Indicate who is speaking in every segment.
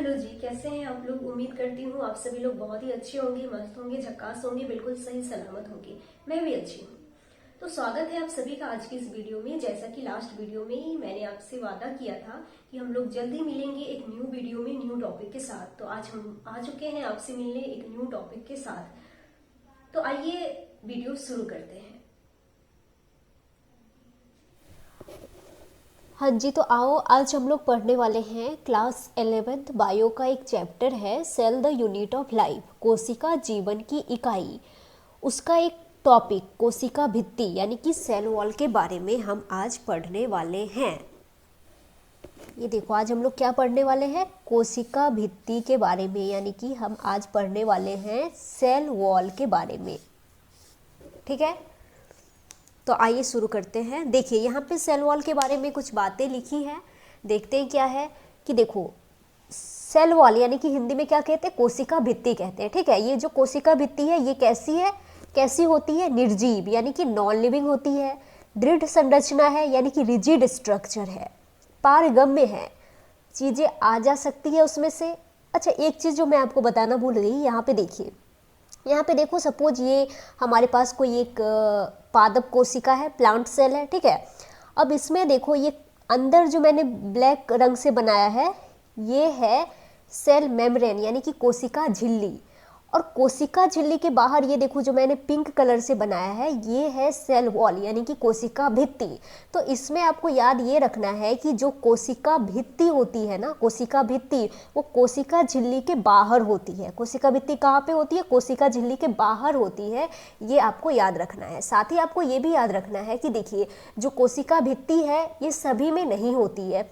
Speaker 1: Hello जी, कैसे हैं आप लोग। उम्मीद करती हूँ आप सभी लोग बहुत ही अच्छे होंगे, मस्त होंगे, झकास होंगे, बिल्कुल सही सलामत होंगे। मैं भी अच्छी हूँ। तो स्वागत है आप सभी का आज की इस वीडियो में। जैसा कि लास्ट वीडियो में ही मैंने आपसे वादा किया था कि हम लोग जल्दी मिलेंगे एक न्यू वीडियो में न्यू टॉपिक के साथ। तो आज हम आ चुके हैं आपसे मिलने एक न्यू टॉपिक के साथ। तो आइए वीडियो शुरू करते हैं।
Speaker 2: हाँ जी, तो आओ आज हम लोग पढ़ने वाले हैं क्लास 11th बायो का एक चैप्टर है cell the unit of life, कोशिका जीवन की इकाई। उसका एक टॉपिक कोशिका भित्ति यानी कि सेल वॉल के बारे में हम आज पढ़ने वाले हैं। ये देखो आज हम लोग क्या पढ़ने वाले हैं, कोशिका भित्ति के बारे में, यानी कि हम आज पढ़ने वाले हैं सेल वॉल के बारे में। ठीक है, तो आइए शुरू करते हैं। देखिए यहाँ पे सेल वॉल के बारे में कुछ बातें लिखी हैं, देखते हैं क्या है। कि देखो सेल वॉल यानी कि हिंदी में क्या कहते हैं, कोशिका भित्ति कहते हैं। ठीक है, ये जो कोशिका भित्ति है ये कैसी है, कैसी होती है, निर्जीव यानी कि नॉन लिविंग होती है, दृढ़ संरचना है यानी कि रिजिड स्ट्रक्चर है, पारगम्य है, चीज़ें आ जा सकती है उसमें से। अच्छा एक चीज़ जो मैं आपको बताना भूल गई, यहाँ पे देखिए, यहाँ पे देखो सपोज ये हमारे पास कोई एक पादप कोशिका है, प्लांट सेल है। ठीक है, अब इसमें देखो ये अंदर जो मैंने ब्लैक रंग से बनाया है ये है सेल मेम्ब्रेन यानी कि कोशिका झिल्ली, और कोशिका झिल्ली के बाहर ये देखो जो मैंने पिंक कलर से बनाया है ये है सेल वॉल यानी कि कोशिका भित्ति। तो इसमें आपको याद ये रखना है कि जो कोशिका भित्ति होती है ना, कोशिका भित्ति वो कोशिका झिल्ली के बाहर होती है। कोशिका भित्ति कहाँ पे होती है, कोशिका झिल्ली के बाहर होती है, ये आपको याद रखना है। साथ ही आपको ये भी याद रखना है कि देखिए जो कोशिका भित्ति है ये सभी में नहीं होती है,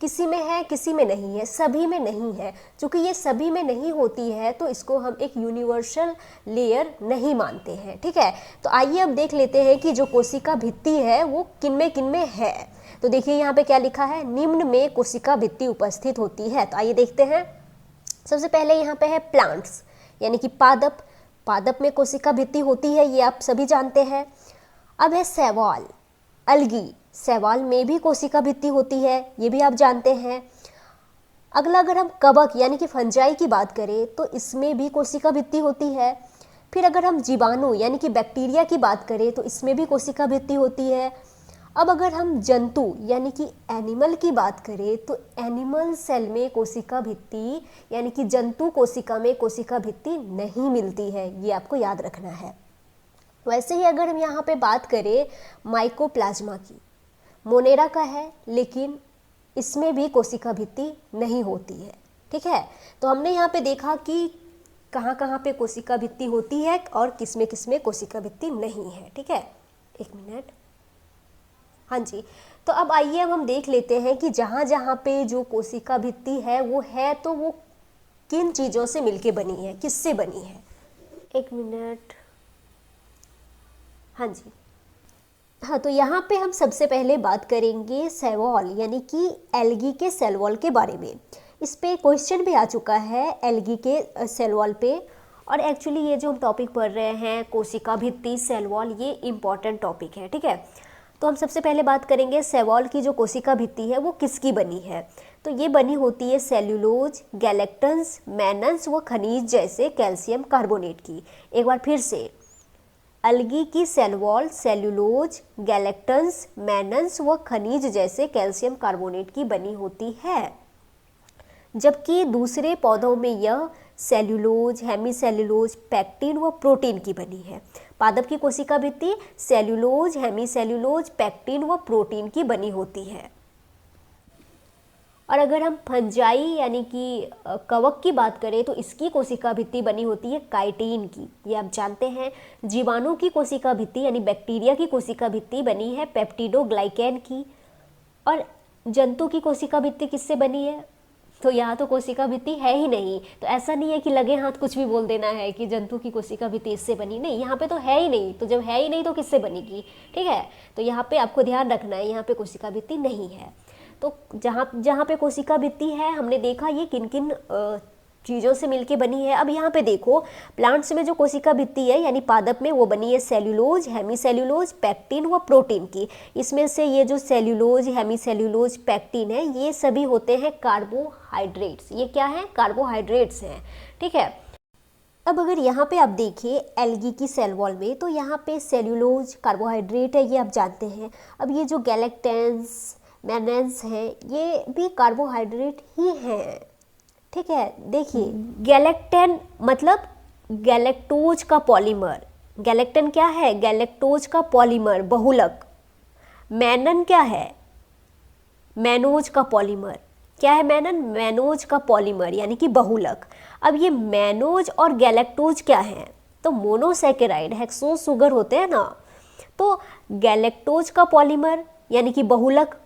Speaker 2: किसी में है किसी में नहीं है, सभी में नहीं है। चूंकि ये सभी में नहीं होती है तो इसको हम एक यूनिवर्सल लेयर नहीं मानते हैं। ठीक है, तो आइए अब देख लेते हैं कि जो कोशिका भित्ति है वो किन में है। तो देखिए यहाँ पे क्या लिखा है, निम्न में कोशिका भित्ति उपस्थित होती है। तो आइए देखते हैं। सबसे पहले यहाँ पे है प्लांट्स यानी कि पादप, पादप में कोशिका भित्ति होती है, ये आप सभी जानते हैं। अब है शैवाल, अलगी, शैवाल में भी कोशिका भित्ति होती है, ये भी आप जानते हैं। अगला अगर हम कवक यानी कि फंजाई की बात करें तो इसमें भी कोशिका भित्ति होती है। फिर अगर हम जीवाणु यानी कि बैक्टीरिया की बात करें तो इसमें भी कोशिका भित्ति होती है। अब अगर हम जंतु यानी कि एनिमल की बात करें तो एनिमल सेल में कोशिका भित्ति यानी कि जंतु कोशिका में कोशिका भित्ति नहीं मिलती है, ये आपको याद रखना है। वैसे ही अगर हम यहाँ पे बात करें माइकोप्लाज्मा की, मोनेरा का है लेकिन इसमें भी कोशिका भित्ति नहीं होती है। ठीक है, तो हमने यहाँ पे देखा कि कहाँ कहाँ पे कोशिका भित्ति होती है और किसमें कोशिका भित्ति नहीं है। ठीक है, एक मिनट। हाँ जी, तो अब आइए अब हम देख लेते हैं कि जहाँ जहाँ पे जो कोशिका भित्ति है तो वो किन चीज़ों से मिलके बनी है, किससे बनी है। एक मिनट। हाँ जी, हाँ, तो यहाँ पे हम सबसे पहले बात करेंगे सेल वॉल यानी कि एल्गी के सेल वॉल के बारे में। इस पे क्वेश्चन भी आ चुका है एल्गी के सेल वॉल पे, और एक्चुअली ये जो हम टॉपिक पढ़ रहे हैं कोशिका भित्ति सेल वॉल, ये इम्पॉर्टेंट टॉपिक है। ठीक है, तो हम सबसे पहले बात करेंगे सेल वॉल की जो कोशिका भित्ति है वो किसकी बनी है। तो ये बनी होती है सेल्यूलोज, गैलेक्टन्स, मैनन्स व खनिज जैसे कैल्शियम कार्बोनेट की। एक बार फिर से, अलगी की cell wall cellulose, galactans, mannans व खनिज जैसे कैल्शियम कार्बोनेट की बनी होती है, जबकि दूसरे पौधों में यह सेल्यूलोज, हेमीसेल्यूलोज, पैक्टिन व प्रोटीन की बनी है। पादप की कोशिका भित्ति सेल्यूलोज, हेमीसेल्यूलोज, पैक्टिन व प्रोटीन की बनी होती है। और अगर हम फंजाई यानी कि कवक की बात करें तो इसकी कोशिका भित्ति बनी होती है काइटिन की, ये आप जानते हैं। जीवाणु की कोशिका भित्ति यानी बैक्टीरिया की कोशिका भित्ति बनी है पेप्टिडोग्लाइकैन की। और जंतु की कोशिका भित्ति किससे बनी है, तो यहाँ तो कोशिका भित्ति है ही नहीं। तो ऐसा नहीं है कि लगे हाथ कुछ भी बोल देना है कि जंतु की कोशिका भित्ति इससे बनी, नहीं, यहाँ पे तो है ही नहीं। तो जब है ही नहीं तो किससे बनेगी। ठीक है, तो यहाँ पे आपको ध्यान रखना है, यहाँ पे कोशिका भित्ति नहीं है। तो जहाँ जहाँ पे कोशिका भित्ति है हमने देखा ये किन किन चीज़ों से मिलके बनी है। अब यहाँ पे देखो प्लांट्स में जो कोशिका भित्ति है यानी पादप में, वो बनी है सेल्यूलोज, हेमीसेल्यूलोज, पेक्टिन व प्रोटीन की। इसमें से ये जो सेल्यूलोज, हेमीसेल्यूलोज, पेक्टिन है, ये सभी होते हैं कार्बोहाइड्रेट्स। ये क्या है? कार्बोहाइड्रेट्स हैं, ठीक है। अब अगर यहाँ पे आप देखिए एल्गी की सेल वॉल में, तो यहाँ पे सेल्यूलोज कार्बोहाइड्रेट है, ये आप जानते हैं। अब ये जो गैलेक्टेंस, मैनेंस है, ये भी कार्बोहाइड्रेट ही हैं, ठीक है। देखिए गैलेक्टेन मतलब गैलेक्टोज का पॉलीमर। गैलेक्टन क्या है? गैलेक्टोज का पॉलीमर, बहुलक। मैनन क्या है? मैनोज का पॉलीमर। क्या है मैनन? मैनोज का पॉलीमर यानी कि बहुलक। अब ये मैनोज और गैलेक्टोज क्या है? तो मोनोसैकेराइड, हेक्सो सुगर होते हैं ना। तो गैलेक्टोज का पॉलीमर यानी कि बहुलक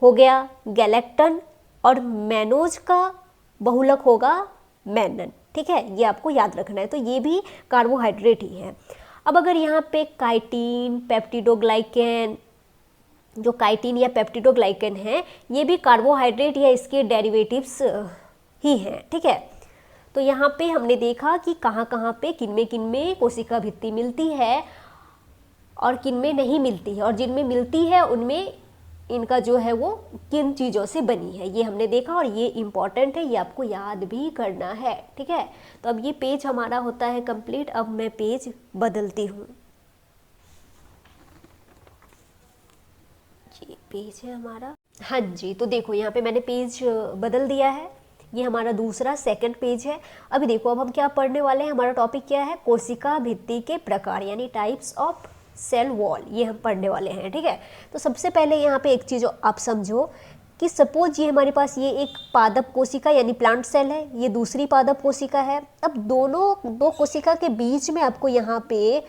Speaker 2: हो गया गैलेक्टन, और मैनोज का बहुलक होगा मैनन, ठीक है। ये आपको याद रखना है। तो ये भी कार्बोहाइड्रेट ही है। अब अगर यहाँ पे काइटिन, पेप्टिडोग्लाइकेन, जो काइटिन या पेप्टिडोग्लाइकेन है, ये भी कार्बोहाइड्रेट या इसके डेरिवेटिव्स ही हैं, ठीक है। तो यहाँ पे हमने देखा कि कहाँ कहाँ पे किन में कोशिका भित्ति मिलती है और किन में नहीं मिलती है, और जिनमें मिलती है उनमें इनका जो है वो किन चीज़ों से बनी है, ये हमने देखा। और ये इम्पॉर्टेंट है, ये आपको याद भी करना है, ठीक है। तो अब ये पेज हमारा होता है कंप्लीट। अब मैं पेज बदलती हूँ। ये पेज है हमारा, हाँ जी। तो देखो यहाँ पे मैंने पेज बदल दिया है। ये हमारा दूसरा सेकंड पेज है। अभी देखो अब हम क्या पढ़ने वाले हैं। हमारा टॉपिक क्या है? कोशिका भित्ति के प्रकार यानी टाइप्स ऑफ सेल वॉल, ये हम पढ़ने वाले हैं, ठीक है। तो सबसे पहले यहाँ पे एक चीज़ आप समझो कि सपोज ये हमारे पास ये एक पादप कोशिका यानी प्लांट सेल है, ये दूसरी पादप कोशिका है। अब दो कोशिका के बीच में आपको यहाँ पे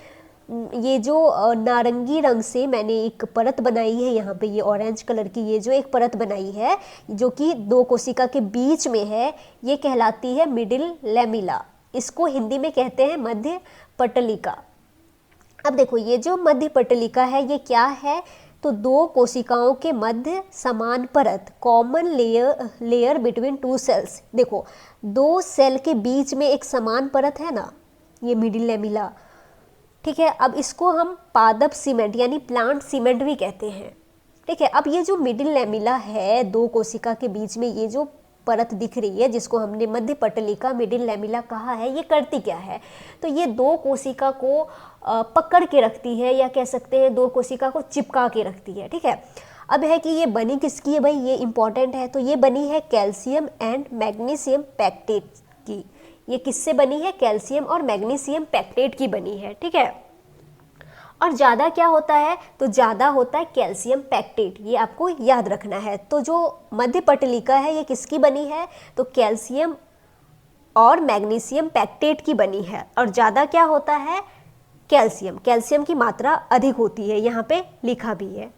Speaker 2: ये जो नारंगी रंग से मैंने एक परत बनाई है, यहाँ पे ये ऑरेंज कलर की ये जो एक परत बनाई है जो कि दो कोशिका के बीच में है, ये कहलाती है मिडिल लैमिला। इसको हिंदी में कहते हैं मध्य पटलिका। अब देखो ये जो मध्य पटलिका है ये क्या है? तो दो कोशिकाओं के मध्य समान परत, common layer between two cells. देखो दो सेल के बीच में एक समान परत है ना, ये मिडिल लैमिला, ठीक है। अब इसको हम पादप सीमेंट यानी प्लांट सीमेंट भी कहते हैं, ठीक है। अब ये जो मिडिल लैमिला है, दो कोशिका के बीच में ये जो परत दिख रही है जिसको हमने मध्य पटलिका मिडिल लैमिला कहा है, ये करती क्या है? तो ये दो कोशिका को पकड़ के रखती है, या कह सकते हैं दो कोशिका को चिपका के रखती है, ठीक है। अब है कि ये बनी किसकी है भाई, ये इंपॉर्टेंट है। तो ये बनी है कैल्शियम एंड मैग्नीशियम पैक्टेट की। ये किससे बनी है? कैल्शियम और मैग्नीशियम पैक्टेट की बनी है, ठीक है। और ज़्यादा क्या होता है? तो ज़्यादा होता है कैल्शियम पैक्टेट, ये आपको याद रखना है। तो जो मध्य पटलिका है ये किसकी बनी है? तो कैल्शियम और मैग्नीशियम पैक्टेट की बनी है। और ज़्यादा क्या होता है? कैल्शियम। कैल्शियम की मात्रा अधिक होती है, यहाँ पे लिखा भी है,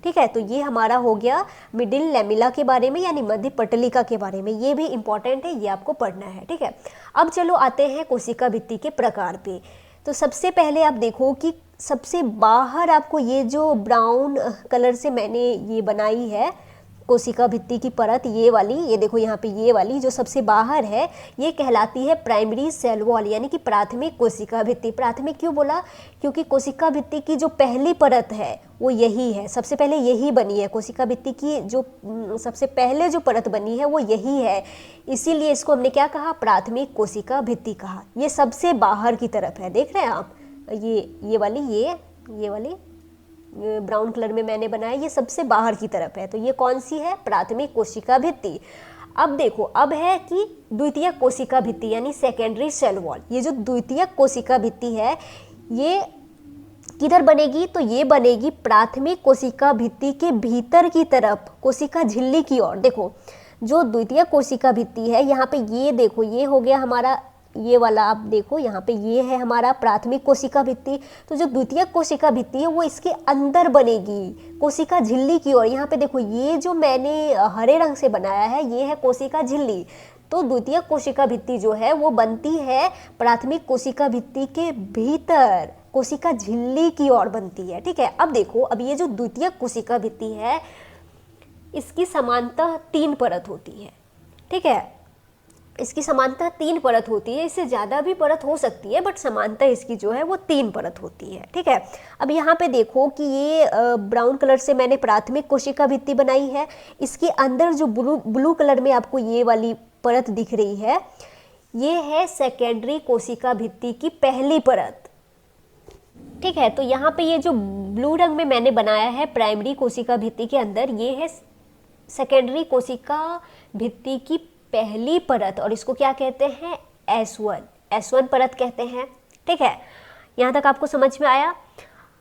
Speaker 2: ठीक है। तो ये हमारा हो गया मिडिल लैमिला के बारे में यानी मध्य पटलिका के बारे में। ये भी इंपॉर्टेंट है, ये आपको पढ़ना है, ठीक है। अब चलो आते हैं कोशिका भित्ति के प्रकार पे। तो सबसे पहले आप देखो कि सबसे बाहर आपको ये जो ब्राउन कलर से मैंने ये बनाई है कोशिका भित्ति की परत, ये वाली, ये देखो यहाँ पे ये वाली जो सबसे बाहर है, ये कहलाती है प्राइमरी सेल वॉल यानी कि प्राथमिक कोशिका भित्ति। प्राथमिक क्यों बोला? क्योंकि कोशिका भित्ति की जो पहली परत है वो यही है, सबसे पहले यही बनी है। कोशिका भित्ति की जो सबसे पहले जो परत बनी है वो यही है, इसीलिए इसको हमने क्या कहा? प्राथमिक कोशिका भित्ति कहा। ये सबसे बाहर की तरफ है, देख रहे हैं आप, ये वाली, ये वाली ब्राउन कलर में मैंने बनाया, ये सबसे बाहर की तरफ है। तो ये कौन सी है? प्राथमिक कोशिका भित्ति। अब देखो अब है कि द्वितीयक कोशिका भित्ति यानी सेकेंडरी सेल वॉल। ये जो द्वितीयक कोशिका भित्ति है ये किधर बनेगी? तो ये बनेगी प्राथमिक कोशिका भित्ति के भीतर की तरफ, कोशिका झिल्ली की ओर। देखो जो द्वितीयक कोशिका भित्ति है यहाँ पे, ये देखो ये हो गया हमारा ये वाला, आप देखो यहाँ पे ये है हमारा प्राथमिक कोशिका भित्ति। तो जो द्वितीयक कोशिका भित्ति है वो इसके अंदर बनेगी कोशिका झिल्ली की ओर। यहाँ पे देखो ये जो मैंने हरे रंग से बनाया है ये है कोशिका झिल्ली। तो द्वितीयक कोशिका भित्ति जो है वो बनती है प्राथमिक कोशिका भित्ति के भीतर, कोशिका झिल्ली की ओर बनती है, ठीक है। अब देखो अब ये जो द्वितीयक कोशिका भित्ति है इसकी समानतः 3 परत होती है, ठीक है। इसकी समानता 3 परत होती है, इससे ज़्यादा भी परत हो सकती है, बट समानता इसकी जो है वो 3 परत होती है। ठीक है, अब यहाँ पे देखो कि ये ब्राउन कलर से मैंने प्राथमिक कोशिका भित्ति बनाई है। इसके अंदर जो ब्लू कलर में आपको ये वाली परत दिख रही है, ये है सेकेंडरी कोशिका भित्ति की पहली परत। ठीक है, तो यहाँ पे ये जो ब्लू रंग में मैंने बनाया है प्राइमरी कोशिका भित्ति के अंदर, ये है सेकेंडरी कोशिका भित्ति की पहली परत, और इसको क्या कहते हैं, S1 परत कहते हैं। ठीक है, यहाँ तक आपको समझ में आया।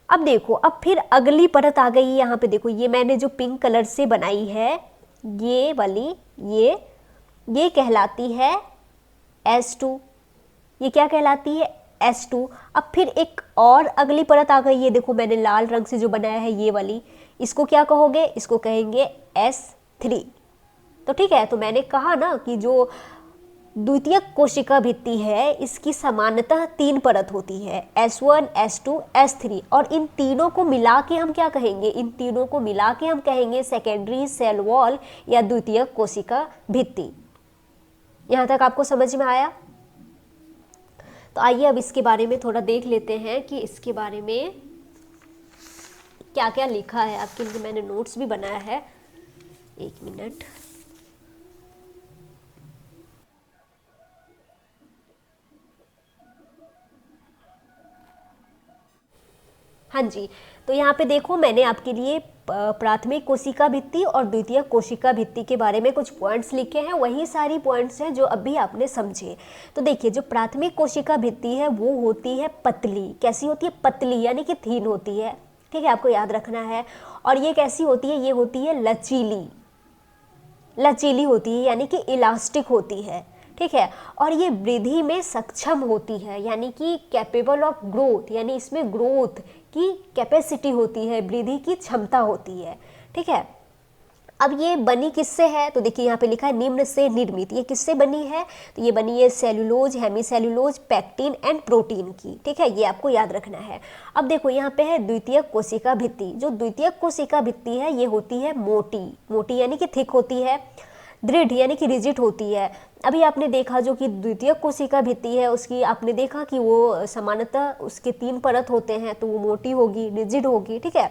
Speaker 2: अब देखो, अब फिर अगली परत आ गई। यहाँ पे देखो, ये मैंने जो पिंक कलर से बनाई है, ये वाली, ये कहलाती है S2। ये क्या कहलाती है, S2। अब फिर एक और अगली परत आ गई, ये देखो मैंने लाल रंग से जो बनाया है ये वाली, इसको क्या कहोगे, इसको कहेंगे S3। तो ठीक है, तो मैंने कहा ना कि जो द्वितीयक कोशिका भित्ति है इसकी समानतः 3 परत होती है, S1, S2, S3, और इन तीनों को मिला के हम क्या कहेंगे, इन तीनों को मिला के हम कहेंगे सेकेंडरी सेल वॉल या द्वितीयक कोशिका भित्ति। यहाँ तक आपको समझ में आया। तो आइए अब इसके बारे में थोड़ा देख लेते हैं कि इसके बारे में क्या क्या लिखा है। आपके लिए मैंने नोट्स भी बनाया है, 1 मिनट। हाँ जी, तो यहाँ पे देखो मैंने आपके लिए प्राथमिक कोशिका भित्ति और द्वितीयक कोशिका भित्ति के बारे में कुछ पॉइंट्स लिखे हैं, वही सारी पॉइंट्स हैं जो अभी आपने समझे। तो देखिए, जो प्राथमिक कोशिका भित्ति है वो होती है पतली। कैसी होती है, पतली, यानी कि थीन होती है। ठीक है, आपको याद रखना है। और ये कैसी होती है, ये होती है लचीली होती है, यानी कि इलास्टिक होती है। ठीक है, और ये वृद्धि में सक्षम होती है, यानी कि कैपेबल ऑफ ग्रोथ, यानी इसमें ग्रोथ की कैपेसिटी होती है, वृद्धि की क्षमता होती है। ठीक है, अब ये बनी किससे है, तो देखिए यहाँ पे लिखा है निम्न से निर्मित। ये किससे बनी है, तो ये बनी है cellulose, hemicellulose, pectin and protein की। ठीक है, ये आपको याद रखना है। अब देखो यहाँ पे है द्वितीयक कोशिका भित्ति। जो द्वितीयक कोशिका भित्ति है ये होती है मोटी यानी कि थिक होती है, दृढ़ यानी कि रिजिड होती है। अभी आपने देखा जो कि द्वितीयक कोशिका भित्ति है उसकी आपने देखा कि वो समानतः उसके 3 परत होते हैं, तो वो मोटी होगी, रिजिड होगी। ठीक है,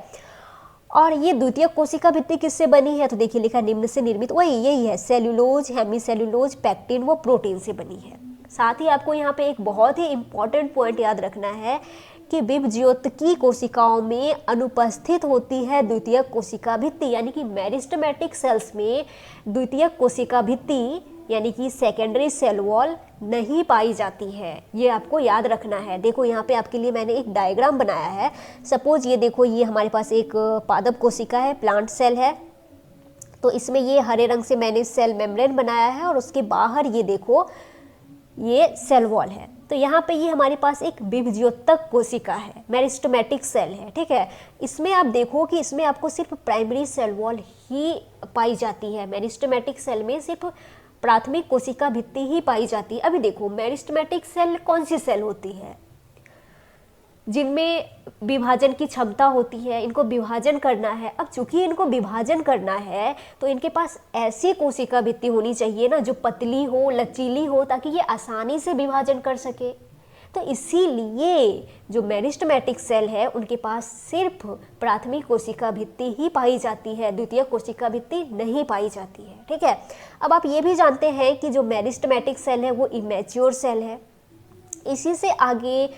Speaker 2: और ये द्वितीयक कोशिका भित्ति किससे बनी है, तो देखिए लिखा निम्न से निर्मित, वही यही है, सेलुलोज, हेमीसेलुलोज, पेक्टिन, वो प्रोटीन से बनी है। साथ ही आपको यहाँ पे एक बहुत ही इंपॉर्टेंट पॉइंट याद रखना है कि विभज्योतकी कोशिकाओं में अनुपस्थित होती है द्वितीयक कोशिका भित्ति, यानी कि मेरिस्टेमेटिक सेल्स में द्वितीयक कोशिका भित्ति यानी कि सेकेंडरी सेल वॉल नहीं पाई जाती है। ये आपको याद रखना है। देखो यहाँ पे आपके लिए मैंने एक डायग्राम बनाया है। सपोज ये देखो, ये हमारे पास एक पादप कोशिका है, प्लांट सेल है, तो इसमें ये हरे रंग से मैंने सेल मेम्ब्रेन बनाया है और उसके बाहर ये देखो ये सेल वॉल है। तो यहाँ पे ये हमारे पास एक विभज्योतक कोशिका है, मेरिस्टेमेटिक सेल है। ठीक है, इसमें आप देखो कि इसमें आपको सिर्फ प्राइमरी सेल वॉल ही पाई जाती है। मेरिस्टेमेटिक सेल में सिर्फ प्राथमिक कोशिका भित्ति ही पाई जाती है। अभी देखो, मेरिस्टेमेटिक सेल कौन सी सेल होती है, जिनमें विभाजन की क्षमता होती है, इनको विभाजन करना है। अब चूंकि इनको विभाजन करना है तो इनके पास ऐसी कोशिका भित्ति होनी चाहिए ना जो पतली हो, लचीली हो, ताकि ये आसानी से विभाजन कर सके। तो इसीलिए जो मेरिस्टेमेटिक सेल है उनके पास सिर्फ प्राथमिक कोशिका भित्ति ही पाई जाती है, द्वितीयक कोशिका भित्ति नहीं पाई जाती है। ठीक है, अब आप ये भी जानते हैं कि जो मेरिस्टेमेटिक सेल है वो इमेच्योर सेल है। इसी से आगे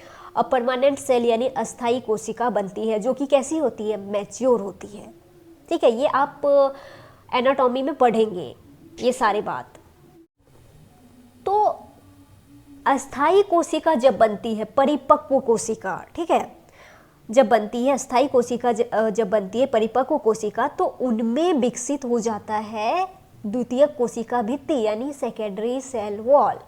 Speaker 2: परमानेंट सेल यानी अस्थायी कोशिका बनती है, जो कि कैसी होती है, मैच्योर होती है। ठीक है, ये आप एनाटॉमी में पढ़ेंगे ये सारे बात। तो अस्थायी कोशिका जब बनती है, परिपक्व कोशिका, ठीक है, जब बनती है अस्थायी कोशिका, जब बनती है परिपक्व कोशिका, तो उनमें विकसित हो जाता है द्वितीयक कोशिका भित्ति यानी सेकेंडरी सेल वॉल।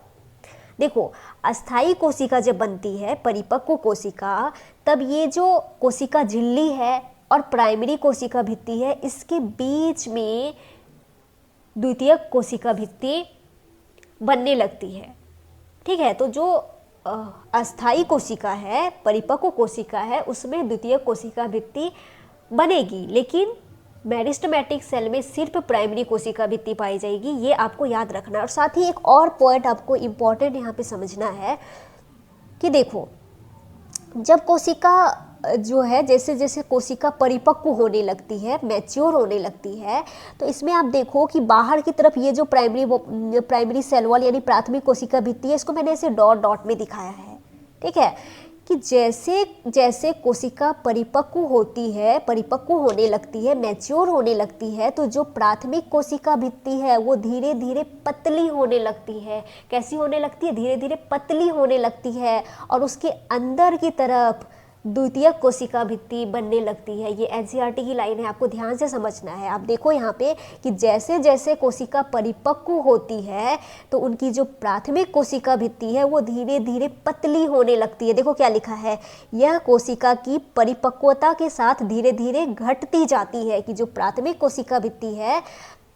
Speaker 2: देखो, अस्थायी कोशिका जब बनती है, परिपक्व कोशिका, तब ये जो कोशिका झिल्ली है और प्राइमरी कोशिका भित्ति है, इसके बीच में द्वितीयक कोशिका भित्ति बनने लगती है। ठीक है, तो जो अस्थायी कोशिका है, परिपक्व कोशिका है, उसमें द्वितीयक कोशिका भित्ति बनेगी, लेकिन मेरिस्टेमेटिक सेल में सिर्फ प्राइमरी कोशिका भित्ति पाई जाएगी, ये आपको याद रखना है। और साथ ही एक और पॉइंट आपको इम्पॉर्टेंट यहाँ पे समझना है कि देखो, जब कोशिका जो है जैसे जैसे कोशिका परिपक्व होने लगती है, मैच्योर होने लगती है, तो इसमें आप देखो कि बाहर की तरफ ये जो प्राइमरी सेल वॉल यानी प्राथमिक कोशिका भित्ति है, इसको मैंने ऐसे डॉट डॉट में दिखाया है, ठीक है, कि जैसे जैसे कोशिका परिपक्व होती है, परिपक्व होने लगती है, मैच्योर होने लगती है, तो जो प्राथमिक कोशिका भित्ति है वो धीरे धीरे पतली होने लगती है। कैसी होने लगती है? धीरे धीरे पतली होने लगती है और उसके अंदर की तरफ द्वितीयक कोशिका भित्ति बनने लगती है। ये एनसीईआरटी की लाइन है, आपको ध्यान से समझना है। आप देखो यहाँ पे कि जैसे जैसे कोशिका परिपक्व होती है तो उनकी जो प्राथमिक कोशिका भित्ति है वो धीरे धीरे पतली होने लगती है। देखो क्या लिखा है, यह कोशिका की परिपक्वता के साथ धीरे धीरे घटती जाती है। कि जो प्राथमिक कोशिका भित्ति है,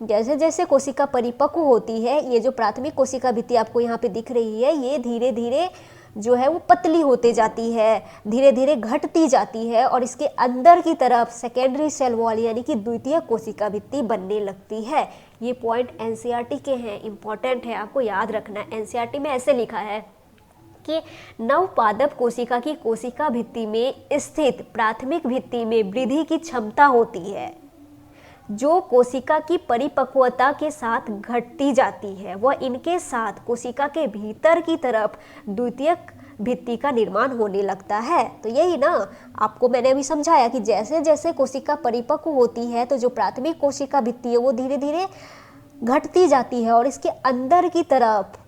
Speaker 2: जैसे जैसे कोशिका परिपक्व होती है, ये जो प्राथमिक कोशिका भित्ति आपको यहाँ पे दिख रही है, ये धीरे धीरे जो है वो पतली होते जाती है, धीरे धीरे घटती जाती है और इसके अंदर की तरफ सेकेंडरी सेल वॉल यानी कि द्वितीय कोशिका भित्ति बनने लगती है। ये पॉइंट एनसीईआरटी के हैं, इंपॉर्टेंट है, आपको याद रखना है। एनसीईआरटी में ऐसे लिखा है कि नवपादप कोशिका की कोशिका भित्ति में स्थित प्राथमिक भित्ति में वृद्धि की क्षमता होती है, जो कोशिका की परिपक्वता के साथ घटती जाती है। वह इनके साथ कोशिका के भीतर की तरफ द्वितीयक भित्ति का निर्माण होने लगता है। तो यही ना आपको मैंने अभी समझाया कि जैसे जैसे कोशिका परिपक्व होती है तो जो प्राथमिक कोशिका भित्ति है वो धीरे धीरे घटती जाती है और इसके अंदर की तरफ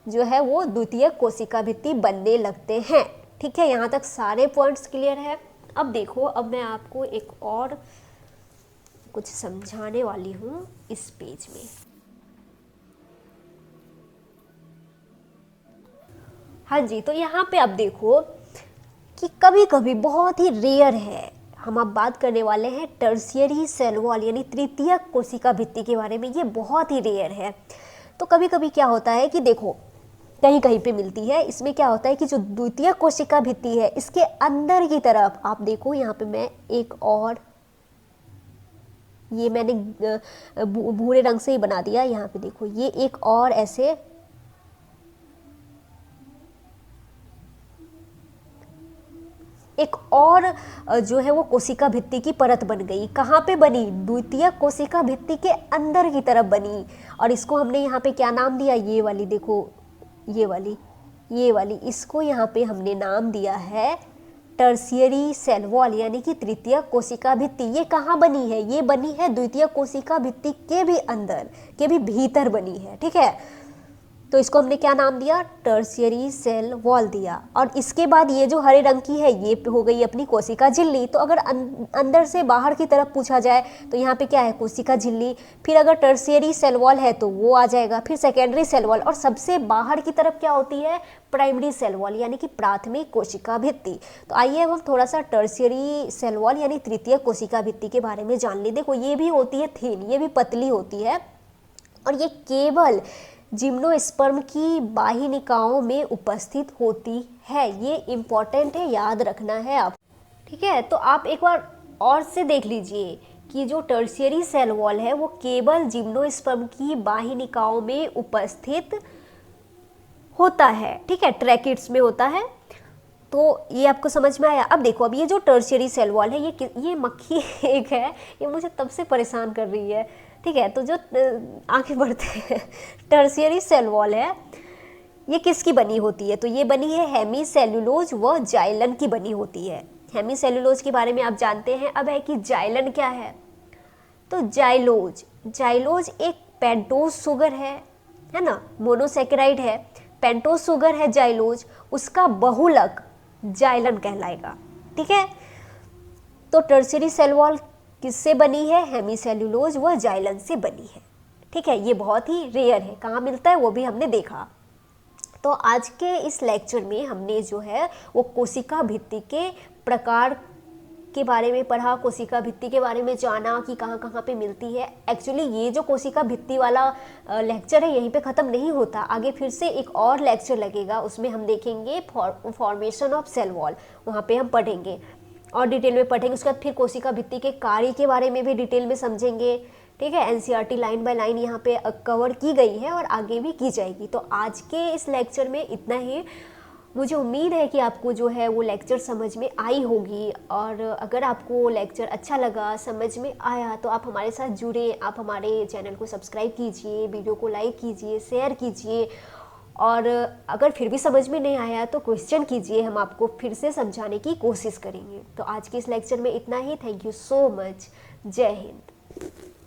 Speaker 2: जो है वो द्वितीयक कोशिका भित्ति बनने लगते हैं। ठीक है, यहाँ तक सारे पॉइंट्स क्लियर है। अब देखो, अब मैं आपको एक और कुछ समझाने वाली हूँ इस पेज में। हाँ जी, तो यहाँ पे आप देखो कि कभी कभी बहुत ही रेयर है, हम अब बात करने वाले हैं टर्शियरी सेल वॉल यानी तृतीयक कोशिका भित्ति के बारे में। ये बहुत ही रेयर है। तो कभी कभी क्या होता है कि देखो कहीं कहीं पे मिलती है। इसमें क्या होता है कि जो द्वितीयक कोशिका भित्ति है इसके अंदर की तरफ आप देखो, यहाँ पे मैं एक और ये मैंने भूरे रंग से ही बना दिया। यहाँ पे देखो ये एक और ऐसे एक और जो है वो कोशिका भित्ति की परत बन गई। कहाँ पे बनी? द्वितीयक कोशिका भित्ति के अंदर की तरफ बनी। और इसको हमने यहाँ पे क्या नाम दिया? ये वाली देखो, ये वाली इसको यहाँ पे हमने नाम दिया है टर्शियरी सेल वॉल यानी कि तृतीयक कोशिका भित्ति। ये कहाँ बनी है? ये बनी है द्वितीयक कोशिका भित्ति के भी अंदर, के भी भीतर बनी है। ठीक है, तो इसको हमने क्या नाम दिया? टर्शियरी सेल वॉल दिया। और इसके बाद ये जो हरे रंग की है ये हो गई अपनी कोशिका झिल्ली। तो अगर अंदर से बाहर की तरफ पूछा जाए तो यहाँ पे क्या है? कोशिका झिल्ली। फिर अगर टर्शियरी सेल वॉल है तो वो आ जाएगा, फिर सेकेंडरी सेल वॉल, और सबसे बाहर की तरफ क्या होती है? प्राइमरी सेल वॉल यानी कि प्राथमिक कोशिका भित्ति। तो आइए अब हम थोड़ा सा टर्शियरी सेल वॉल यानी तृतीय कोशिका भित्ति के बारे में जान ले। देखो ये भी होती है थिन, ये भी पतली होती है और ये केवल जिम्नोस्पर्म की बाह्यनिकाओं में उपस्थित होती है। ये इम्पॉर्टेंट है, याद रखना है आप। ठीक है, तो आप एक बार और से देख लीजिए कि जो टर्शियरी सेल वॉल है वो केवल जिम्नोस्पर्म की बाह्यनिकाओं में उपस्थित होता है। ठीक है, ट्रैकिड्स में होता है। तो ये आपको समझ में आया। अब देखो, अब ये जो टर्शियरी सेल वॉल है ये मक्खी एक है, ये मुझे तब से परेशान कर रही है। ठीक है, तो जो आगे बढ़ते हैं, टर्शियरी सेल वॉल है ये किसकी बनी होती है? तो ये बनी है हेमीसेल्युलोज व जाइलन की बनी होती है। हेमीसेल्युलोज के बारे में आप जानते हैं। अब है कि जाइलन क्या है? तो जाइलोज एक पेंटोज शुगर है ना, मोनोसेकेराइड है, पेंटोज शुगर है जाइलोज, उसका बहुलक जाइलन कहलाएगा। ठीक है, तो टर्शियरी सेल वॉल किससे बनी है? हेमीसेल्युलोज व जाइलन से बनी है। ठीक है, ये बहुत ही रेयर है, कहाँ मिलता है वो भी हमने देखा। तो आज के इस लेक्चर में हमने जो है वो कोशिका भित्ति के प्रकार के बारे में पढ़ा, कोशिका भित्ति के बारे में जाना कि कहाँ कहाँ पे मिलती है। एक्चुअली ये जो कोशिका भित्ति वाला लेक्चर है यहीं पे ख़त्म नहीं होता, आगे फिर से एक और लेक्चर लगेगा, उसमें हम देखेंगे फॉर्मेशन ऑफ सेल वॉल, वहाँ पे हम पढ़ेंगे। और डिटेल में पढ़ेंगे। उसके बाद फिर कोशिका भित्ति के कार्य के बारे में भी डिटेल में समझेंगे। ठीक है, एनसीईआरटी लाइन बाय लाइन यहाँ पे कवर की गई है और आगे भी की जाएगी। तो आज के इस लेक्चर में इतना ही। मुझे उम्मीद है कि आपको जो है वो लेक्चर समझ में आई होगी, और अगर आपको लेक्चर अच्छा लगा, समझ में आया, तो आप हमारे साथ जुड़े, आप हमारे चैनल को सब्सक्राइब कीजिए, वीडियो को लाइक कीजिए, शेयर कीजिए, और अगर फिर भी समझ में नहीं आया तो क्वेश्चन कीजिए, हम आपको फिर से समझाने की कोशिश करेंगे। तो आज के इस लेक्चर में इतना ही। Thank you so much. जय हिंद।